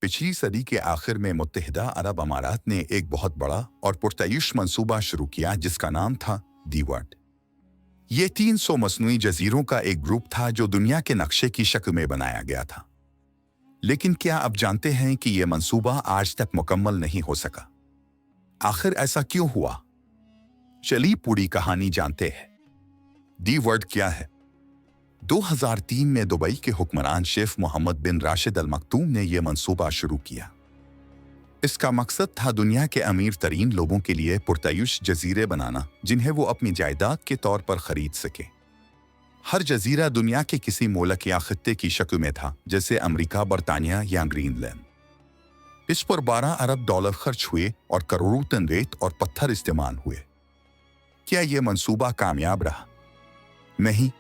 पिछली सदी के आखिर में मुत्तहिदा अरब अमारात ने एक बहुत बड़ा और पुरतयुश मंसूबा शुरू किया जिसका नाम था दी वर्ल्ड। ये 300 मसनूई जजीरों का एक ग्रुप था जो दुनिया के नक्शे की शक्ल में बनाया गया था। लेकिन क्या आप जानते हैं कि यह मंसूबा आज तक मुकम्मल नहीं हो सका? आखिर ऐसा क्यों हुआ? चलिए पूरी कहानी जानते हैं। दी वर्ल्ड क्या है? 2003 में दुबई के हुक्मरान शेख मोहम्मद बिन राशिद अल मखदूम ने यह मंसूबा शुरू किया। इसका मकसद था दुनिया के अमीर तरीन लोगों के लिए पुरतयुश जजीरे बनाना जिन्हें वो अपनी जायदाद के तौर पर खरीद सके। हर जजीरा दुनिया के किसी मुल्क या खित्ते की शक्ल में था, जैसे अमेरिका, बरतानिया या ग्रीनलैंड। इस पर 12 अरब डॉलर खर्च हुए और करोड़ों टन रेत और पत्थर इस्तेमाल हुए। क्या यह मंसूबा कामयाब रहा? नहीं।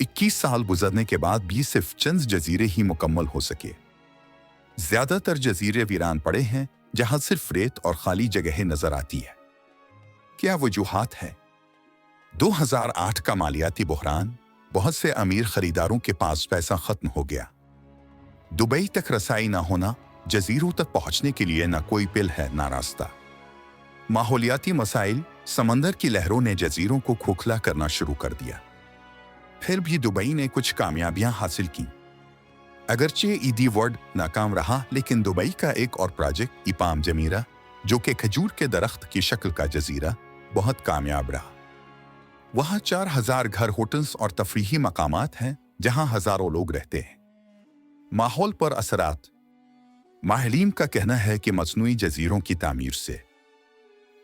21 साल गुजरने के बाद भी सिर्फ चंद जजीरे ही मुकम्मल हो सके। ज्यादातर जजीरे वीरान पड़े हैं, जहां सिर्फ रेत और खाली जगहें नजर आती है। क्या वजूहात है? 2008 का मालियाती बुहरान। बहुत से अमीर खरीदारों के पास पैसा खत्म हो गया। दुबई तक रसाई ना होना, जजीरों तक पहुंचने के लिए ना कोई पिल है ना रास्ता। माहौलियाती मसाइल। समंदर की लहरों ने जजीरों को खोखला करना शुरू कर दिया। फिर भी दुबई ने कुछ कामयाबियां हासिल की। अगरचे दी वर्ल्ड नाकाम रहा, लेकिन दुबई का एक और प्रोजेक्ट इपाम जमीरा, जो कि खजूर के दरख्त की शक्ल का जजीरा, बहुत कामयाब रहा। वहां 4000 घर, होटल्स और तफरीही मकामात हैं जहां हजारों लोग रहते हैं। माहौल पर असरात। माहिरीन का कहना है कि मसनूई जजीरों की तामीर से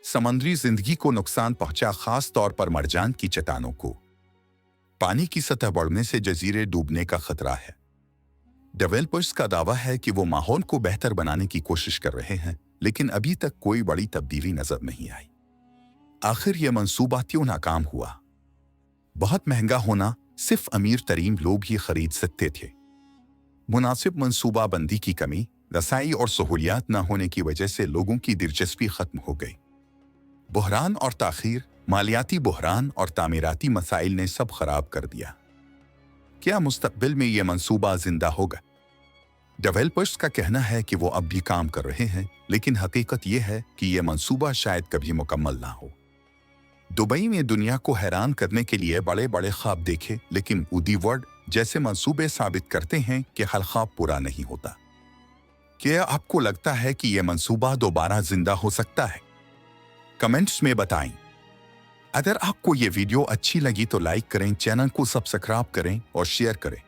समंदरी जिंदगी को नुकसान पहुंचा, खास तौर पर मरजान की चट्टानों को। पानी की सतह बढ़ने से जजीरे डूबने का खतरा है। डेवलपर्स का दावा है कि वो माहौल को बेहतर बनाने की कोशिश कर रहे हैं, लेकिन अभी तक कोई बड़ी तब्दीली नजर नहीं आई। आखिर यह मंसूबा क्यों नाकाम हुआ? बहुत महंगा होना। सिर्फ अमीर तरीन लोग ही खरीद सकते थे। मुनासिब मंसूबाबंदी की कमी, रसाई और सहूलियात न होने की वजह से लोगों की दिलचस्पी खत्म हो गई। बुहरान और ताखीर। मालियाती बुहरान और तामीराती मसाइल ने सब खराब कर दिया। क्या मुस्तकबिल में यह मंसूबा जिंदा होगा? डेवलपर्स का कहना है कि वो अब भी काम कर रहे हैं, लेकिन हकीकत यह है कि यह मंसूबा शायद कभी मुकम्मल ना हो। दुबई में दुनिया को हैरान करने के लिए बड़े बड़े ख्वाब देखे, लेकिन दी वर्ल्ड जैसे मंसूबे साबित करते हैं कि हर ख्वाब पूरा नहीं होता। क्या आपको लगता है कि यह मंसूबा दोबारा जिंदा हो सकता है? कमेंट्स में बताएं। अगर आपको ये वीडियो अच्छी लगी तो लाइक करें, चैनल को सब्सक्राइब करें और शेयर करें।